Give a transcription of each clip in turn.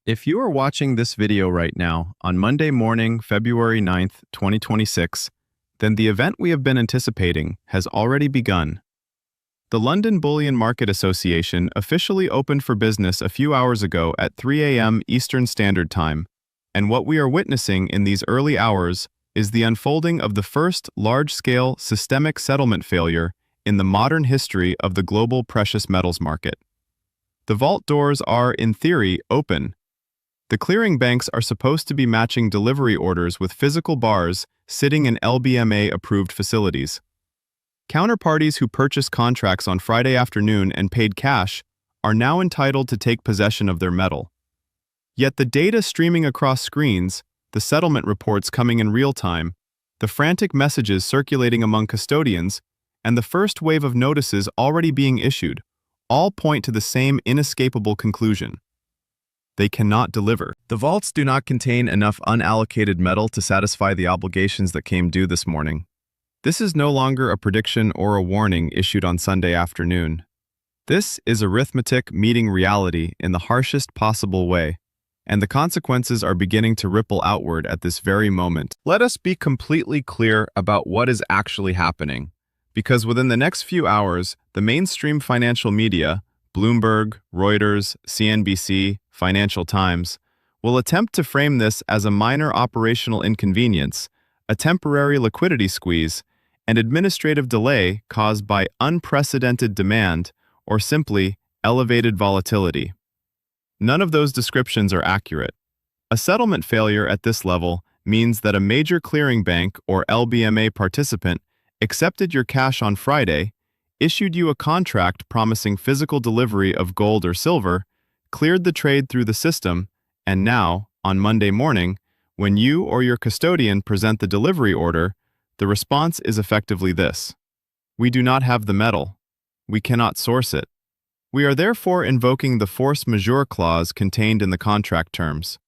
If you are watching this video right now on Monday morning, February 9th, 2026, then the event we have been anticipating has already begun. The London Bullion Market Association officially opened for business a few hours ago at 3 a.m. Eastern Standard Time, and what we are witnessing in these early hours is the unfolding of the first large-scale systemic settlement failure in the modern history of the global precious metals market. The vault doors are, in theory, open. The clearing banks are supposed to be matching delivery orders with physical bars sitting in LBMA-approved facilities. Counterparties who purchased contracts on Friday afternoon and paid cash are now entitled to take possession of their metal. Yet the data streaming across screens, the settlement reports coming in real time, the frantic messages circulating among custodians, and the first wave of notices already being issued, all point to the same inescapable conclusion. They cannot deliver. The vaults do not contain enough unallocated metal to satisfy the obligations that came due this morning. This is no longer a prediction or a warning issued on Sunday afternoon. This is arithmetic meeting reality in the harshest possible way, and the consequences are beginning to ripple outward at this very moment. Let us be completely clear about what is actually happening, because within the next few hours, the mainstream financial media, Bloomberg, Reuters, CNBC, Financial Times, will attempt to frame this as a minor operational inconvenience, a temporary liquidity squeeze, and administrative delay caused by unprecedented demand or simply elevated volatility. None of those descriptions are accurate. A settlement failure at this level means that a major clearing bank or LBMA participant accepted your cash on Friday, issued you a contract promising physical delivery of gold or silver, cleared the trade through the system, and now, on Monday morning, when you or your custodian present the delivery order, the response is effectively this: we do not have the metal. We cannot source it. We are therefore invoking the force majeure clause contained in the contract terms.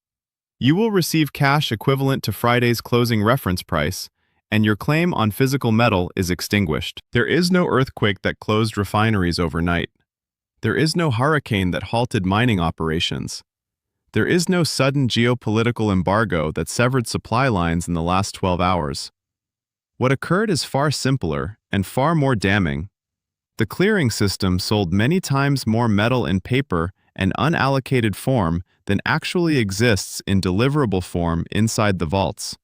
You will receive cash equivalent to Friday's closing reference price, and your claim on physical metal is extinguished. There is no earthquake that closed refineries overnight. There is no hurricane that halted mining operations. There is no sudden geopolitical embargo that severed supply lines in the last 12 hours. What occurred is far simpler and far more damning. The clearing system sold many times more metal in paper and unallocated form than actually exists in deliverable form inside the vaults.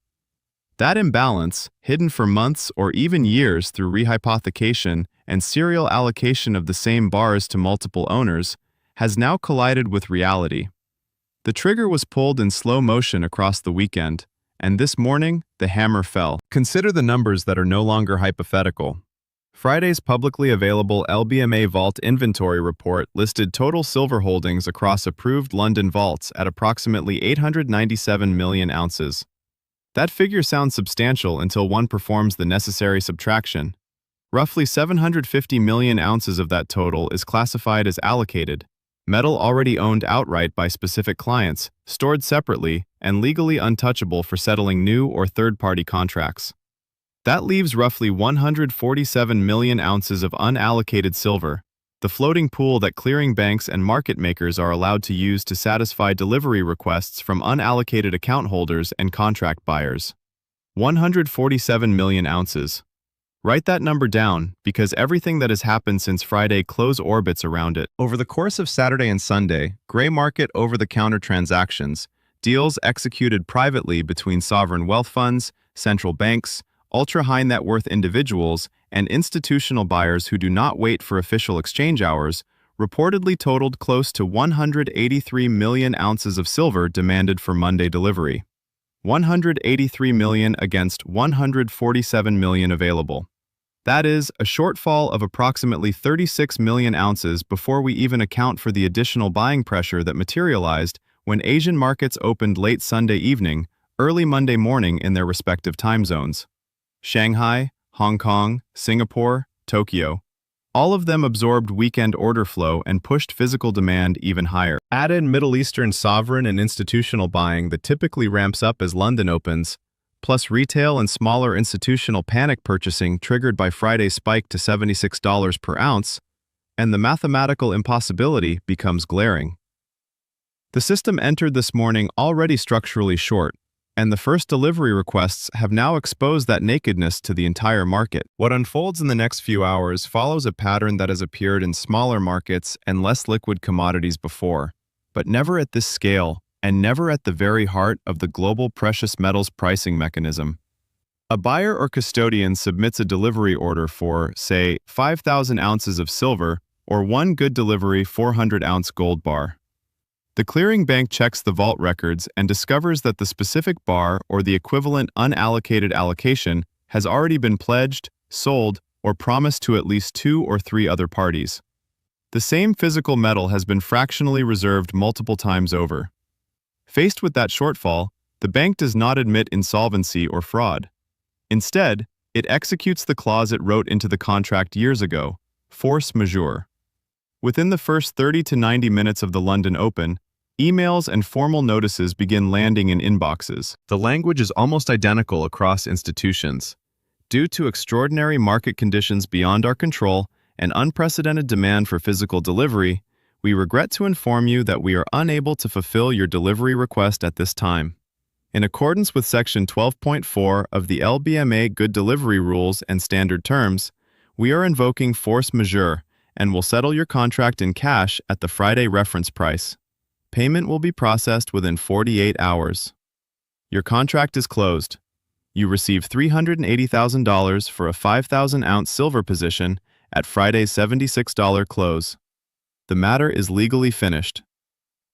That imbalance, hidden for months or even years through rehypothecation and serial allocation of the same bars to multiple owners, has now collided with reality. The trigger was pulled in slow motion across the weekend, and this morning, the hammer fell. Consider the numbers that are no longer hypothetical. Friday's publicly available LBMA Vault Inventory Report listed total silver holdings across approved London vaults at approximately 897 million ounces. That figure sounds substantial until one performs the necessary subtraction. Roughly 750 million ounces of that total is classified as allocated, metal already owned outright by specific clients, stored separately, and legally untouchable for settling new or third-party contracts. That leaves roughly 147 million ounces of unallocated silver, the floating pool that clearing banks and market makers are allowed to use to satisfy delivery requests from unallocated account holders and contract buyers. 147 million ounces. Write that number down, because everything that has happened since Friday close orbits around it. Over the course of Saturday and Sunday, gray market over-the-counter transactions, deals executed privately between sovereign wealth funds, central banks, ultra-high net worth individuals, and institutional buyers who do not wait for official exchange hours, reportedly totaled close to 183 million ounces of silver demanded for Monday delivery. 183 million against 147 million available. That is, a shortfall of approximately 36 million ounces before we even account for the additional buying pressure that materialized when Asian markets opened late Sunday evening, early Monday morning in their respective time zones. Shanghai, Hong Kong, Singapore, Tokyo. All of them absorbed weekend order flow and pushed physical demand even higher. Add in Middle Eastern sovereign and institutional buying that typically ramps up as London opens, plus retail and smaller institutional panic purchasing triggered by Friday's spike to $76 per ounce, and the mathematical impossibility becomes glaring. The system entered this morning already structurally short, and the first delivery requests have now exposed that nakedness to the entire market. What unfolds in the next few hours follows a pattern that has appeared in smaller markets and less liquid commodities before, but never at this scale and never at the very heart of the global precious metals pricing mechanism. A buyer or custodian submits a delivery order for, say, 5,000 ounces of silver or one good delivery 400-ounce gold bar. The clearing bank checks the vault records and discovers that the specific bar or the equivalent unallocated allocation has already been pledged, sold, or promised to at least 2 or 3 other parties. The same physical metal has been fractionally reserved multiple times over. Faced with that shortfall, the bank does not admit insolvency or fraud. Instead, it executes the clause it wrote into the contract years ago, force majeure. Within the first 30 to 90 minutes of the London Open, emails and formal notices begin landing in inboxes. The language is almost identical across institutions. Due to extraordinary market conditions beyond our control and unprecedented demand for physical delivery, we regret to inform you that we are unable to fulfill your delivery request at this time. In accordance with Section 12.4 of the LBMA Good Delivery Rules and Standard Terms, we are invoking force majeure and will settle your contract in cash at the Friday reference price. Payment will be processed within 48 hours. Your contract is closed. You receive $380,000 for a 5,000-ounce silver position at Friday's $76 close. The matter is legally finished.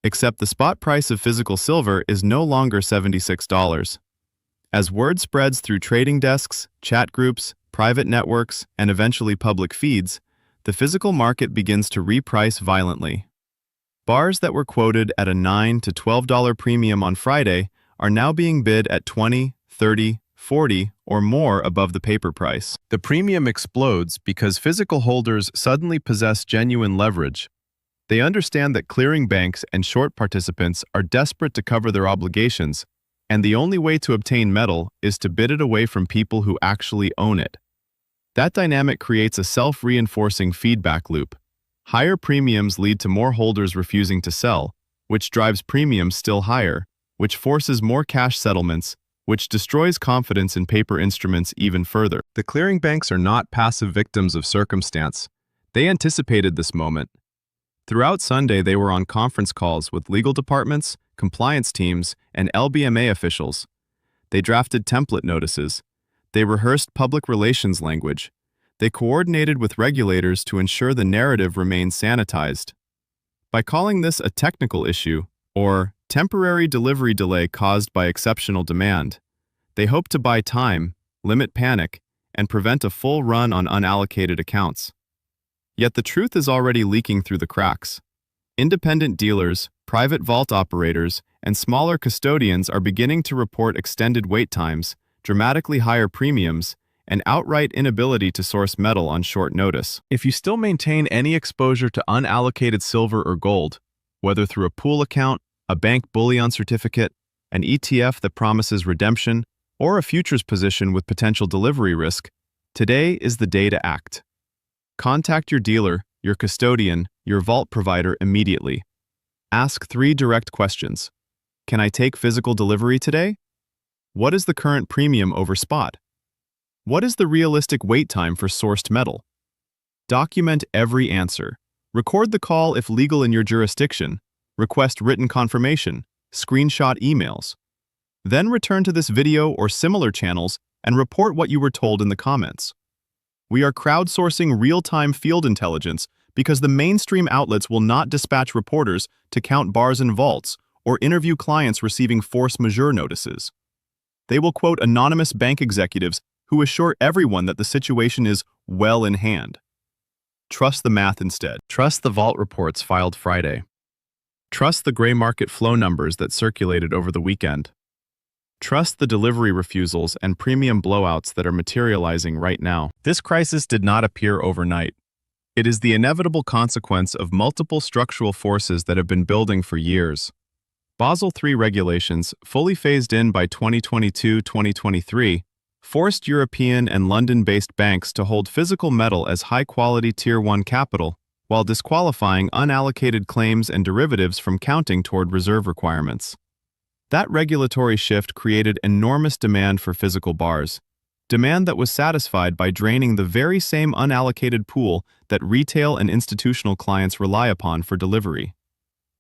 Except the spot price of physical silver is no longer $76. As word spreads through trading desks, chat groups, private networks, and eventually public feeds, the physical market begins to reprice violently. Bars that were quoted at a $9 to $12 premium on Friday are now being bid at $20, $30, $40, or more above the paper price. The premium explodes because physical holders suddenly possess genuine leverage. They understand that clearing banks and short participants are desperate to cover their obligations, and the only way to obtain metal is to bid it away from people who actually own it. That dynamic creates a self-reinforcing feedback loop. Higher premiums lead to more holders refusing to sell, which drives premiums still higher, which forces more cash settlements, which destroys confidence in paper instruments even further. The clearing banks are not passive victims of circumstance. They anticipated this moment. Throughout Sunday, they were on conference calls with legal departments, compliance teams, and LBMA officials. They drafted template notices. They rehearsed public relations language. They coordinated with regulators to ensure the narrative remained sanitized. By calling this a technical issue, or temporary delivery delay caused by exceptional demand, they hope to buy time, limit panic, and prevent a full run on unallocated accounts. Yet the truth is already leaking through the cracks. Independent dealers, private vault operators, and smaller custodians are beginning to report extended wait times, dramatically higher premiums, and outright inability to source metal on short notice. If you still maintain any exposure to unallocated silver or gold, whether through a pool account, a bank bullion certificate, an ETF that promises redemption, or a futures position with potential delivery risk, today is the day to act. Contact your dealer, your custodian, your vault provider immediately. Ask 3 direct questions. Can I take physical delivery today? What is the current premium over spot? What is the realistic wait time for sourced metal? Document every answer. Record the call if legal in your jurisdiction. Request written confirmation. Screenshot emails. Then return to this video or similar channels and report what you were told in the comments. We are crowdsourcing real-time field intelligence because the mainstream outlets will not dispatch reporters to count bars and vaults or interview clients receiving force majeure notices. They will quote anonymous bank executives who assure everyone that the situation is well in hand. Trust the math instead. Trust the vault reports filed Friday. Trust the gray market flow numbers that circulated over the weekend. Trust the delivery refusals and premium blowouts that are materializing right now. This crisis did not appear overnight. It is the inevitable consequence of multiple structural forces that have been building for years. Basel III regulations, fully phased in by 2022-2023, forced European and London-based banks to hold physical metal as high-quality Tier 1 capital, while disqualifying unallocated claims and derivatives from counting toward reserve requirements. That regulatory shift created enormous demand for physical bars, demand that was satisfied by draining the very same unallocated pool that retail and institutional clients rely upon for delivery.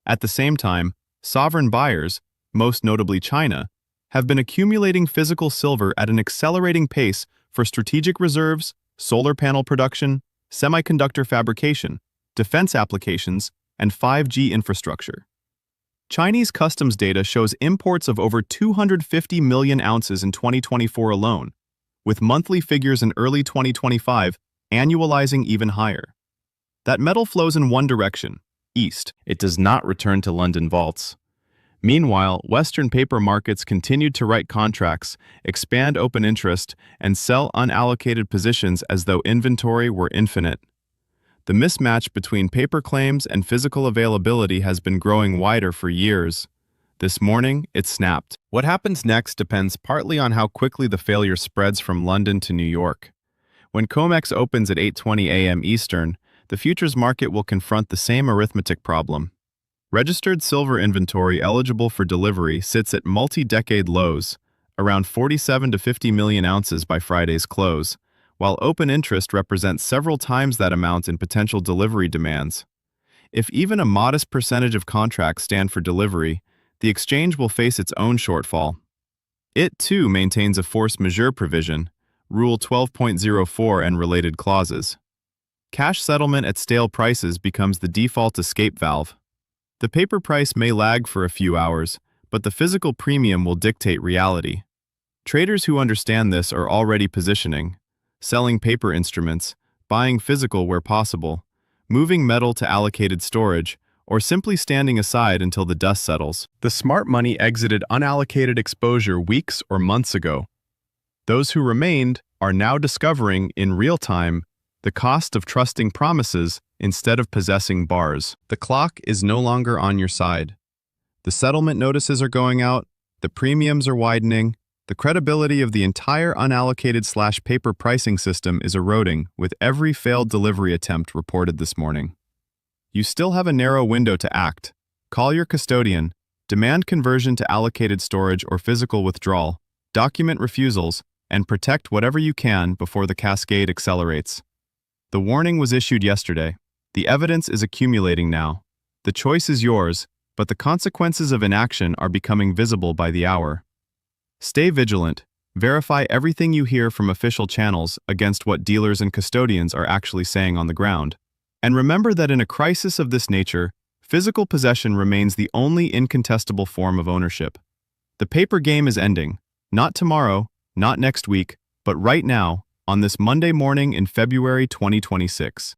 At the same time, sovereign buyers, most notably China, have been accumulating physical silver at an accelerating pace for strategic reserves, solar panel production, semiconductor fabrication, defense applications, and 5G infrastructure. Chinese customs data shows imports of over 250 million ounces in 2024 alone, with monthly figures in early 2025 annualizing even higher. That metal flows in one direction, east. It does not return to London vaults. Meanwhile, Western paper markets continued to write contracts, expand open interest, and sell unallocated positions as though inventory were infinite. The mismatch between paper claims and physical availability has been growing wider for years. This morning, it snapped. What happens next depends partly on how quickly the failure spreads from London to New York. When COMEX opens at 8:20 a.m. Eastern, the futures market will confront the same arithmetic problem. Registered silver inventory eligible for delivery sits at multi-decade lows, around 47 to 50 million ounces by Friday's close, while open interest represents several times that amount in potential delivery demands. If even a modest percentage of contracts stand for delivery, the exchange will face its own shortfall. It, too, maintains a force majeure provision, Rule 12.04 and related clauses. Cash settlement at stale prices becomes the default escape valve. The paper price may lag for a few hours, but the physical premium will dictate reality. Traders who understand this are already positioning, selling paper instruments, buying physical where possible, moving metal to allocated storage, or simply standing aside until the dust settles. The smart money exited unallocated exposure weeks or months ago. Those who remained are now discovering, in real time, the cost of trusting promises instead of possessing bars. The clock is no longer on your side. The settlement notices are going out, the premiums are widening, the credibility of the entire unallocated/paper pricing system is eroding with every failed delivery attempt reported this morning. You still have a narrow window to act. Call your custodian, demand conversion to allocated storage or physical withdrawal, document refusals, and protect whatever you can before the cascade accelerates. The warning was issued yesterday. The evidence is accumulating now. The choice is yours, but the consequences of inaction are becoming visible by the hour. Stay vigilant. Verify everything you hear from official channels against what dealers and custodians are actually saying on the ground. And remember that in a crisis of this nature, physical possession remains the only incontestable form of ownership. The paper game is ending. Not tomorrow, not next week, but right now, on this Monday morning in February 2026.